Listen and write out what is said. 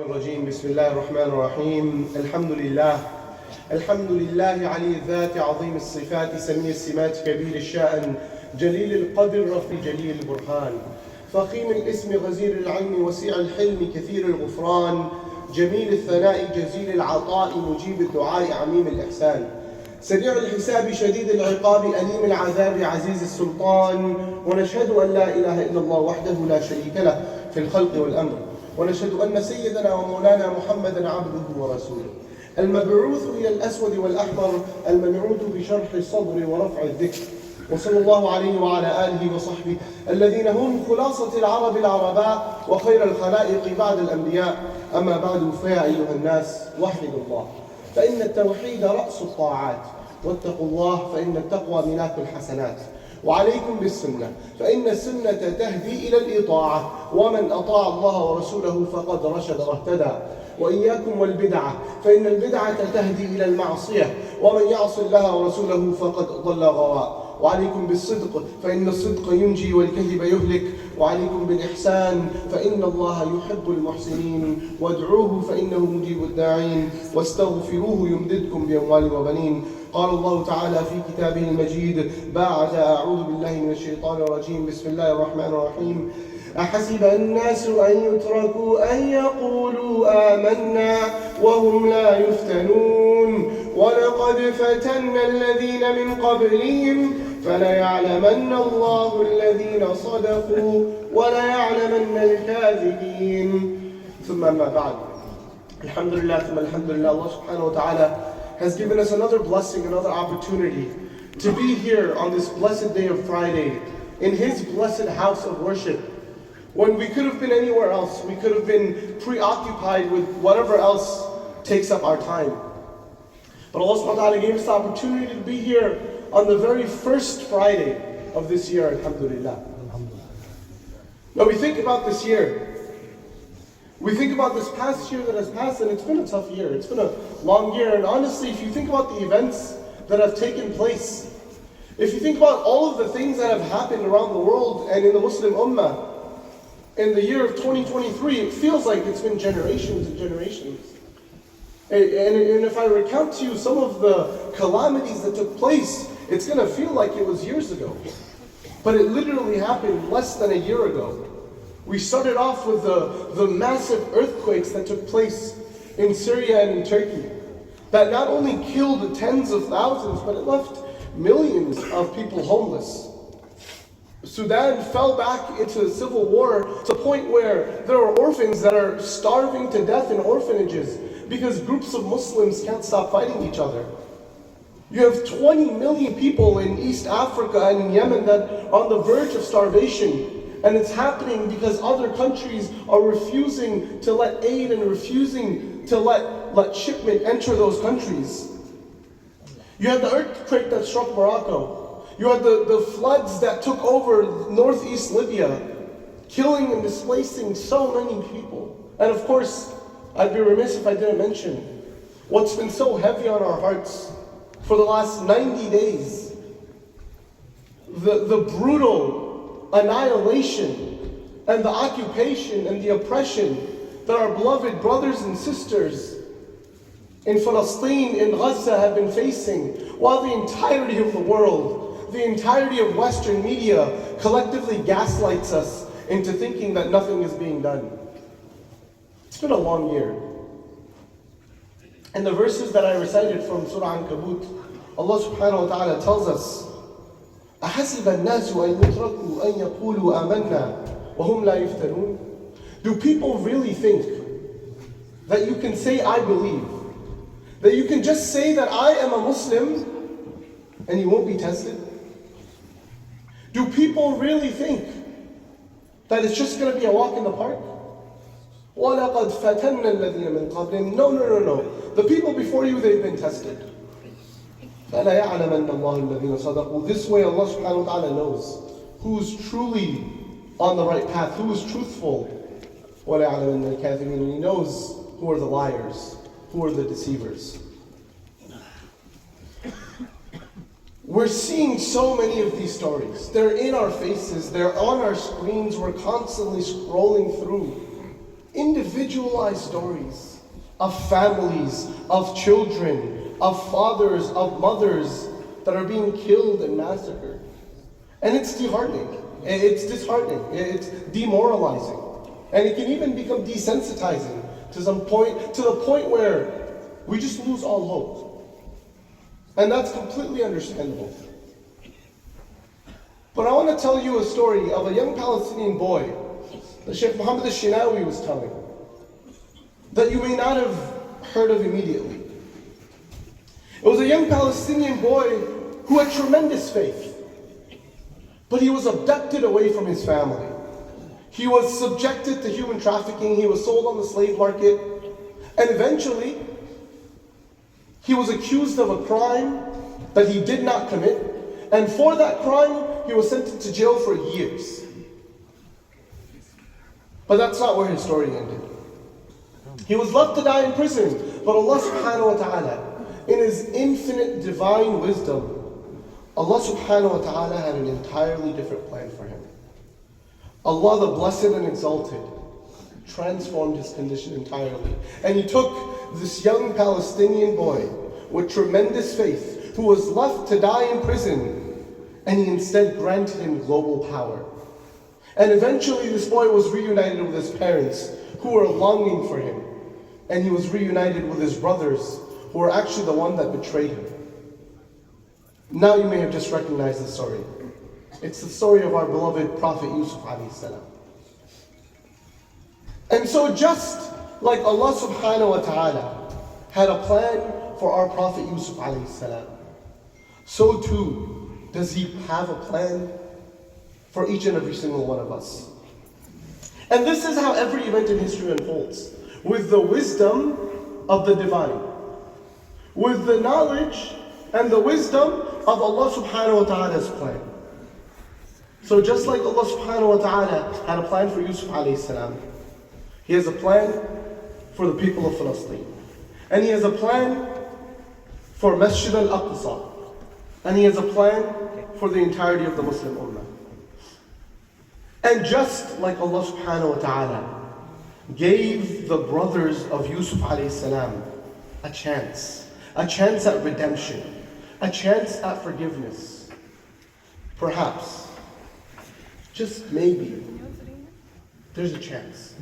الرجيم بسم الله الرحمن الرحيم الحمد لله علي الذات عظيم الصفات سمي السمات كبير الشأن جليل القدر رفيع جليل البرهان فخيم الاسم غزير العلم وسيع الحلم كثير الغفران جميل الثناء جزيل العطاء مجيب الدعاء عميم الإحسان سريع الحساب شديد العقاب أليم العذاب عزيز السلطان ونشهد أن لا إله إلا الله وحده لا شريك له في الخلق والأمر ونشهد أن سيدنا ومولانا محمدا عبده ورسوله المبعوث إلى الأسود والأحمر المبعوث بشرح الصدر ورفع الذكر وصلى الله عليه وعلى آله وصحبه الذين هم خلاصة العرب العرباء وخير الخلائق بعد الأنبياء أما بعد فيا أيها الناس وحدوا الله فإن التوحيد رأس الطاعات واتقوا الله فإن التقوى ملاك الحسنات وعليكم بالسنة فإن السنة تهدي إلى الإطاعة ومن أطاع الله ورسوله فقد رشد واهتدى وإياكم والبدعة فإن البدعة تهدي إلى المعصية ومن يعص الله ورسوله فقد ضل غواء وعليكم بالصدق فإن الصدق ينجي والكذب يهلك وعليكم بالإحسان فإن الله يحب المحسنين وادعوه فإنه مجيب الداعين واستغفروه يمددكم بأموال وبنين قال الله تعالى في كتابه المجيد بعد أعوذ بالله من الشيطان الرجيم بسم الله الرحمن الرحيم أحسب الناس أن يتركوا أن يقولوا آمنا وهم لا يفتنون ولقد فتنا الذين من قبلهم فليعلمن الله الذين صدقوا وليعلمن الكاذبين ثم أما بعد الحمد لله ثم الحمد لله Allah subhanahu wa ta'ala has given us another blessing, another opportunity to be here on this blessed day of Friday in His blessed house of worship. When we could have been anywhere else, we could have been preoccupied with whatever else takes up our time. But Allah subhanahu wa ta'ala gave us the opportunity to be here on the very first Friday of this year, alhamdulillah. Now we think about this year. We think about this past year that has passed, and it's been a tough year. It's been a long year, and honestly, if you think about the events that have taken place, if you think about all of the things that have happened around the world and in the Muslim Ummah, in the year of 2023, it feels like it's been generations and generations. And if I recount to you some of the calamities that took place, it's going to feel like it was years ago. But it literally happened less than a year ago. We started off with the massive earthquakes that took place in Syria and in Turkey, that not only killed tens of thousands, but it left millions of people homeless. Sudan fell back into a civil war to the point where there are orphans that are starving to death in orphanages because groups of Muslims can't stop fighting each other. You have 20 million people in East Africa and in Yemen that are on the verge of starvation. And it's happening because other countries are refusing to let aid and refusing to let shipment enter those countries. You had the earthquake that struck Morocco. You had the floods that took over northeast Libya, killing and displacing so many people. And of course, I'd be remiss if I didn't mention what's been so heavy on our hearts for the last 90 days. The brutal annihilation and the occupation and the oppression that our beloved brothers and sisters in Palestine, in Gaza have been facing, while the entirety of the world, the entirety of Western media collectively gaslights us into thinking that nothing is being done. It's been a long year. And the verses that I recited from Surah Ankabut, Allah subhanahu wa ta'ala tells us, أحسب الناس أن يتركوا أن يقولوا آمنا وهم لا يفتنون. Do people really think that you can say I believe? That you can just say that I am a Muslim and you won't be tested? Do people really think that it's just going to be a walk in the park? وَلَقَدْ فَتَنَّ الَّذِينَ مِنْ قَبْلِهِمْ. No. The people before you, they've been tested. فَلَيَعْلَمَنَّ اللَّهُ الَّذِينَ صَدَقُوا. This way Allah subhanahu wa ta'ala knows who's truly on the right path, who is truthful. وَلَيَعْلَمَنَّ الْكَاذِبِينَ. And He knows who are the liars, who are the deceivers. We're seeing so many of these stories. They're in our faces, they're on our screens, we're constantly scrolling through. individualized stories of families, of children, of fathers, of mothers that are being killed and massacred. And it's disheartening. It's disheartening. It's demoralizing. And it can even become desensitizing to the point where we just lose all hope. And that's completely understandable. But I want to tell you a story of a young Palestinian boy that Sheikh Muhammad al-Shinawi was telling, that you may not have heard of immediately. It was a young Palestinian boy who had tremendous faith, but he was abducted away from his family. He was subjected to human trafficking, he was sold on the slave market, and eventually he was accused of a crime that he did not commit, and for that crime he was sentenced to jail for years. But that's not where his story ended. He was left to die in prison, but Allah subhanahu wa ta'ala, in His infinite divine wisdom, Allah subhanahu wa ta'ala had an entirely different plan for him. Allah, the Blessed and Exalted, transformed his condition entirely. And He took this young Palestinian boy with tremendous faith, who was left to die in prison, and He instead granted him global power. And eventually this boy was reunited with his parents, who were longing for him. And he was reunited with his brothers, who were actually the one that betrayed him. Now you may have just recognized the story. It's the story of our beloved Prophet Yusuf alayhi salam. And so just like Allah subhanahu wa ta'ala had a plan for our Prophet Yusuf alayhi salam, so too does He have a plan for each and every single one of us. And this is how every event in history unfolds, with the wisdom of the divine, with the knowledge and the wisdom of Allah subhanahu wa ta'ala's plan. So just like Allah subhanahu wa ta'ala had a plan for Yusuf alayhi salam, He has a plan for the people of Palestine. And He has a plan for Masjid al-Aqsa. And He has a plan for the entirety of the Muslim Ummah. And just like Allah subhanahu wa ta'ala gave the brothers of Yusuf alayhi salam a chance at redemption, a chance at forgiveness, perhaps, just maybe, there's a chance.